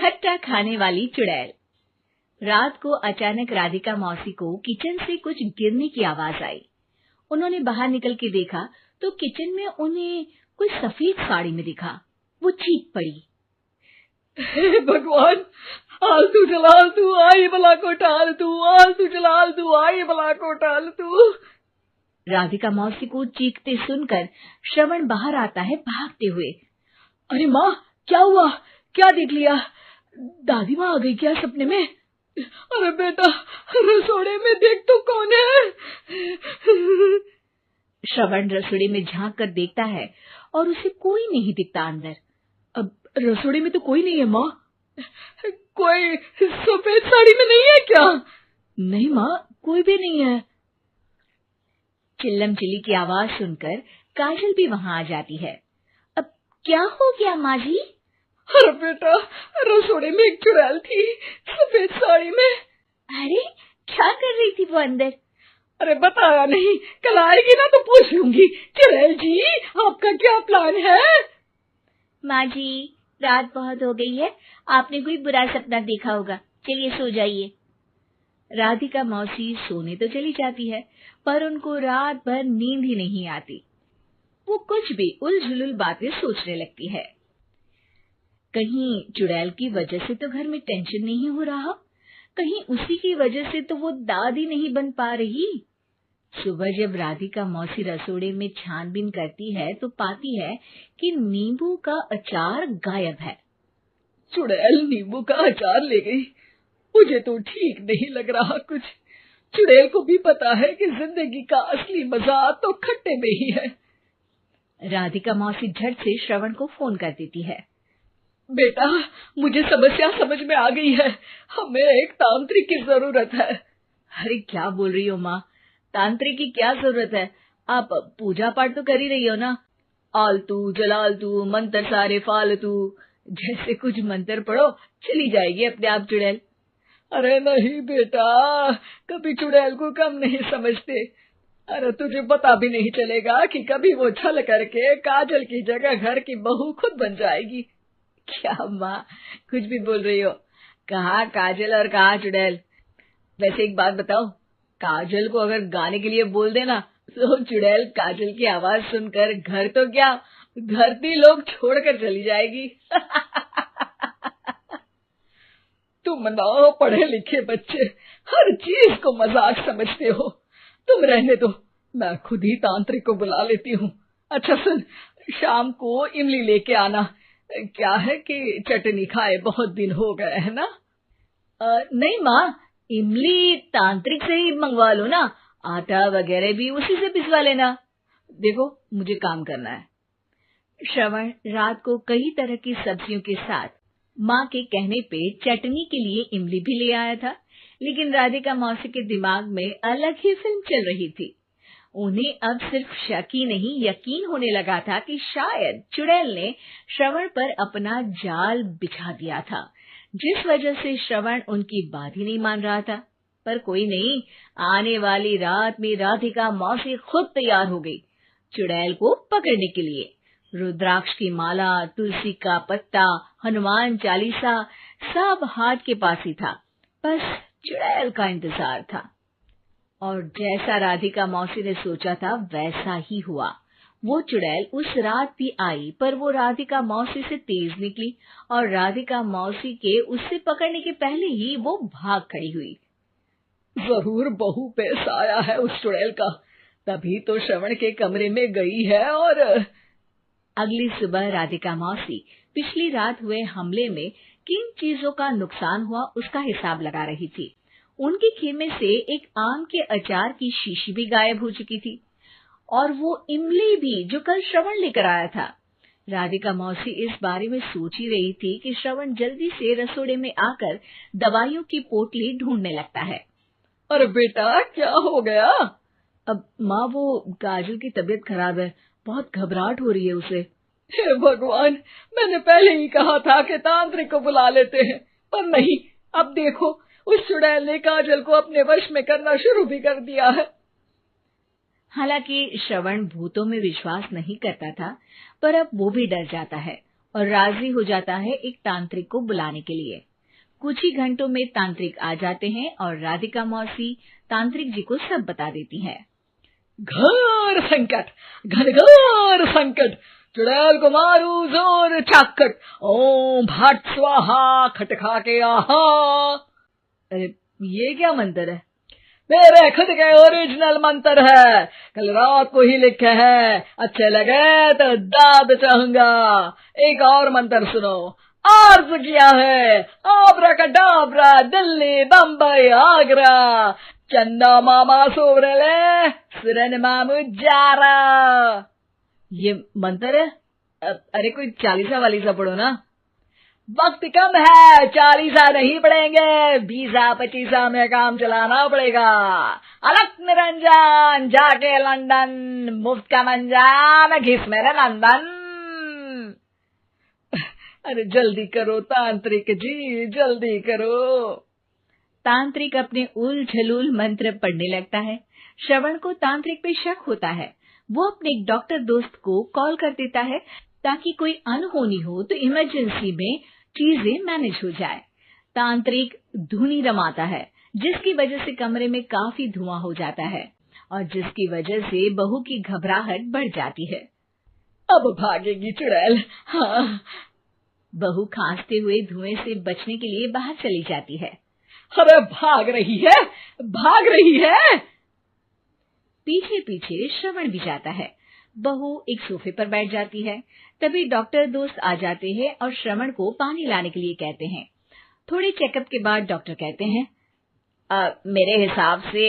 खट्टा खाने वाली चुड़ैल। रात को अचानक राधिका मौसी को किचन से कुछ गिरने की आवाज आई। उन्होंने बाहर निकल के देखा तो किचन में उन्हें कुछ सफेद साड़ी में दिखा। वो चीख पड़ी, हे भगवान, आलतू जलाल तू आई बला को टाल तू, आलतू जलाल तू आई बला को टाल तू। राधिका मौसी को चीखते सुनकर श्रवण बाहर आता है भागते हुए। अरे माँ, क्या हुआ? क्या देख लिया? दादी माँ आ गई क्या सपने में? अरे बेटा, रसोड़े में देख तो कौन है? श्रवण रसोड़े में झांक कर देखता है और उसे कोई नहीं दिखता अंदर। अब रसोड़े में तो कोई नहीं है माँ। कोई सफेद साड़ी में नहीं है क्या? नहीं माँ, कोई भी नहीं है। चिल्लम चिल्ली की आवाज सुनकर काजल भी वहां आ जाती है। अब क्या हो गया माँ जी? अरे बेटा, रसोड़े में एक चुड़ैल थी सफेद साड़ी में। अरे क्या कर रही थी वो अंदर? अरे बताया नहीं, कल आएगी ना तो पूछ लूंगी। चुड़ैल जी, आपका क्या प्लान है? माँ जी, रात बहुत हो गई है, आपने कोई बुरा सपना देखा होगा, चलिए सो जाइए। राधिका मौसी सोने तो चली जाती है, पर उनको रात भर नींद ही नहीं आती। वो कुछ भी उलझुल बातें सोचने लगती है। कहीं चुड़ैल की वजह से तो घर में टेंशन नहीं हो रहा, कहीं उसी की वजह से तो वो दादी नहीं बन पा रही। सुबह जब राधिका मौसी रसोड़े में छानबीन करती है तो पाती है कि नींबू का अचार गायब है। चुड़ैल नींबू का अचार ले गई, मुझे तो ठीक नहीं लग रहा कुछ। चुड़ैल को भी पता है कि जिंदगी का असली मजा तो खट्टे में ही है। राधिका मौसी झट से श्रवण को फोन कर देती है। बेटा, मुझे समस्या समझ में आ गई है, हमें एक तांत्रिक की जरूरत है। अरे क्या बोल रही हो माँ, तांत्रिक की क्या जरूरत है? आप पूजा पाठ तो कर ही रही हो ना। आलतू जलालतू मंत्र सारे फालतू जैसे कुछ मंत्र पढ़ो, चली जाएगी अपने आप चुड़ैल। अरे नहीं बेटा, कभी चुड़ैल को कम नहीं समझते। अरे तुझे पता भी नहीं चलेगा कि कभी वो छल करके काजल की जगह घर की बहू खुद बन जाएगी। क्या माँ, कुछ भी बोल रही हो? कहाँ काजल और कहाँ चुड़ैल? वैसे एक बात बताओ, काजल को अगर गाने के लिए बोल देना तो चुड़ैल काजल की आवाज सुनकर घर तो क्या, धरती लोग छोड़कर चली जाएगी। तुम ना पढ़े लिखे बच्चे हर चीज को मजाक समझते हो। तुम रहने दो, मैं खुद ही तांत्रिक को बुला लेती हूँ। अच्छा सुन, शाम को इमली लेके आना। क्या है कि चटनी खाए बहुत दिन हो गए है ना। नहीं माँ, इमली तांत्रिक से ही मंगवा लो ना, आटा वगैरह भी उसी से पिसवा लेना। देखो मुझे काम करना है। श्रवण रात को कई तरह की सब्जियों के साथ माँ के कहने पे चटनी के लिए इमली भी ले आया था, लेकिन राधिका मौसी के दिमाग में अलग ही फिल्म चल रही थी। उन्हें अब सिर्फ शक ही नहीं यकीन होने लगा था कि शायद चुड़ैल ने श्रवण पर अपना जाल बिछा दिया था, जिस वजह से श्रवण उनकी बात ही नहीं मान रहा था। पर कोई नहीं, आने वाली रात में राधिका मौसी खुद तैयार हो गई चुड़ैल को पकड़ने के लिए। रुद्राक्ष की माला, तुलसी का पत्ता, हनुमान चालीसा सब हाथ के पास ही था, बस चुड़ैल का इंतजार था। और जैसा राधिका मौसी ने सोचा था वैसा ही हुआ। वो चुड़ैल उस रात भी आई, पर वो राधिका मौसी से तेज निकली और राधिका मौसी के उससे पकड़ने के पहले ही वो भाग खड़ी हुई। जरूर बहू पे साया है उस चुड़ैल का, तभी तो श्रवण के कमरे में गई है। और अगली सुबह राधिका मौसी पिछली रात हुए हमले में किन चीजों का नुकसान हुआ उसका हिसाब लगा रही थी। उनके खेमे से एक आम के अचार की शीशी भी गायब हो चुकी थी और वो इमली भी जो कल श्रवण लेकर आया था। राधिका मौसी इस बारे में सोच ही रही थी कि श्रवण जल्दी से रसोड़े में आकर दवाइयों की पोटली ढूंढने लगता है। अरे बेटा, क्या हो गया? अब माँ, वो काजल की तबीयत खराब है, बहुत घबराहट हो रही है उसे। हे भगवान, मैंने पहले ही कहा था कि तांत्रिक को बुला लेते हैं, पर नहीं, अब देखो उस चुड़ैल ने काजल को अपने वश में करना शुरू भी कर दिया है। हालांकि श्रवण भूतों में विश्वास नहीं करता था, पर अब वो भी डर जाता है और राजी हो जाता है एक तांत्रिक को बुलाने के लिए। कुछ ही घंटों में तांत्रिक आ जाते हैं और राधिका मौसी तांत्रिक जी को सब बता देती है। घोर संकट, घनघोर संकट, चुड़ैल को मारू जोर चाकट, ओम भट स्वाहा खटखा के आहा। अरे ये क्या मंत्र है? मेरे खुद के ओरिजिनल मंत्र है, कल रात को ही लिखे हैं, अच्छे लगे तो दाद चाहूंगा। एक और मंत्र सुनो। अर्ज किया है आब्राकडाब्रा, दिल्ली बम्बई आगरा, चंदा मामा सोरले सुरन मामू जारा। ये मंत्र है? अरे कोई 40 वालीसा पढ़ो ना। वक्त कम है, 40 नहीं पड़ेंगे, 20-25 में काम चलाना पड़ेगा। अलग निरंजन जाके लंदन, मुफ्त का मंजान घिस मेरे नंदन। अरे जल्दी करो तांत्रिक जी, जल्दी करो। तांत्रिक अपने उल झलूल मंत्र पढ़ने लगता है। श्रवण को तांत्रिक पे शक होता है। वो अपने एक डॉक्टर दोस्त को कॉल कर देता है ताकि कोई अनहोनी हो तो इमरजेंसी में चीजें मैनेज हो जाए। तांत्रिक धुनी रमाता है, जिसकी वजह से कमरे में काफी धुआं हो जाता है और जिसकी वजह से बहू की घबराहट बढ़ जाती है। अब भागेगी चुड़ैल। हाँ। बहू खांसते हुए धुएं से बचने के लिए बाहर चली जाती है। अरे भाग रही है, भाग रही है। पीछे पीछे श्रवण भी जाता है। बहू एक सोफे पर बैठ जाती है। तभी डॉक्टर दोस्त आ जाते हैं और श्रवण को पानी लाने के लिए कहते हैं। थोड़े चेकअप के बाद डॉक्टर कहते हैं, मेरे हिसाब से